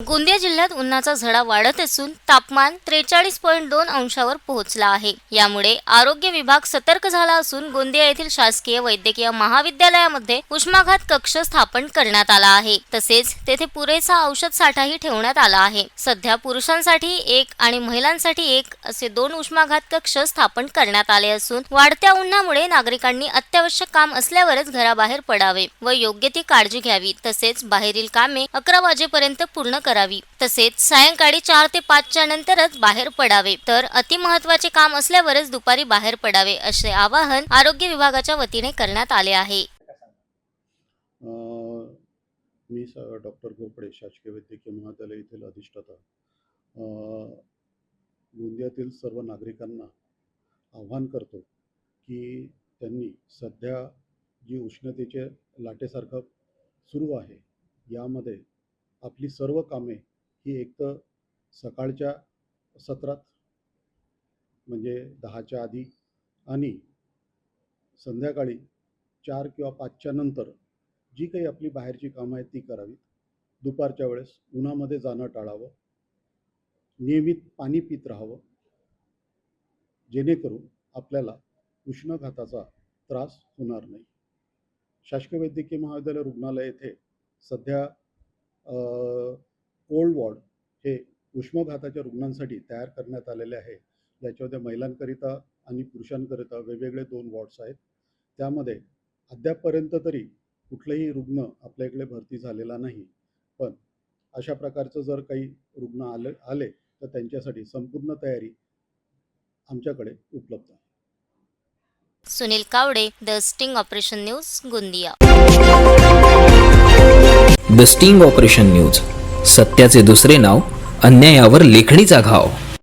गोंदिया जिल्ह्यात उन्हाचा झळा वाढत असून तापमान 43.2 अंशावर पोहोचला आहे। यामुळे आरोग्य विभाग सतर्क झाला असून गोंदिया येथील शासकीय वैद्यकीय महाविद्यालयामध्ये उष्माघात कक्ष स्थापन करण्यात आला आहे। तसेच तेथे पुरेसा औषध साठाही ठेवण्यात आला आहे। सध्या पुरुषांसाठी एक आणि महिलांसाठी एक असे 2 उष्माघात कक्ष स्थापन करण्यात आले असून वाढत्या उन्हामुळे नागरिकांनी अत्यावश्यक काम असल्यावरच घराबाहेर पडावे व योग्य ती काळजी घ्यावी। तसेच बाहेरील कामे 11 वाजेपर्यंत पूर्ण करावी। तसेच सायंकाळी 4 ते 5 च्या नंतरच बाहेर पडावे, तर अति महत्त्वाचे काम असल्यावरच दुपारी बाहेर पडावे असे आवाहन आरोग्य विभागाच्या वतीने करण्यात आले आहे। मी डॉक्टर घोरपडे, शासकीय वैद्यकीय महाविद्यालय येथील अधिष्ठाता। गोंदियातील सर्व नागरिकांना आवाहन करतो की त्यांनी सध्या जी उष्णतेच्या लाटेसारखं सुरू आहे, यामध्ये आपली सर्व कामे ही एकतर सकाळच्या सत्रात म्हणजे 10च्या आधी आणि संध्याकाळी 4 किंवा 5च्या नंतर जी काही आपली बाहेरची कामं आहेत ती करावीत। दुपारच्या वेळेस उन्हामध्ये जाणं टाळावं, नियमित पाणी पित राहावं, जेणेकरून आपल्याला उष्माघाताचा त्रास होणार नाही। शासकीय वैद्यकीय महाविद्यालय रुग्णालय येथे सध्या कोल्ड वॉर्ड हे उष्माघाताच्या रुग्णांसाठी तयार करण्यात आलेले आहे। याच्यामध्ये महिलांकरिता आणि पुरुषांकरिता वेगवेगळे 2 वॉर्ड्स आहेत। त्यामध्ये अद्यापपर्यंत तरी कुठलाही रुग्ण आपल्या इकडे भरती झालेला नाही, पण अशा प्रकारचं जर काही रुग्ण आले तर त्यांच्यासाठी संपूर्ण तयारी आमच्याकडे उपलब्ध आहे। Sunil Kawade, the sting operation news, Gondia. The sting operation news, सत्याचे दुसरे नाव, अन्यायावर लेखणीचा घाव।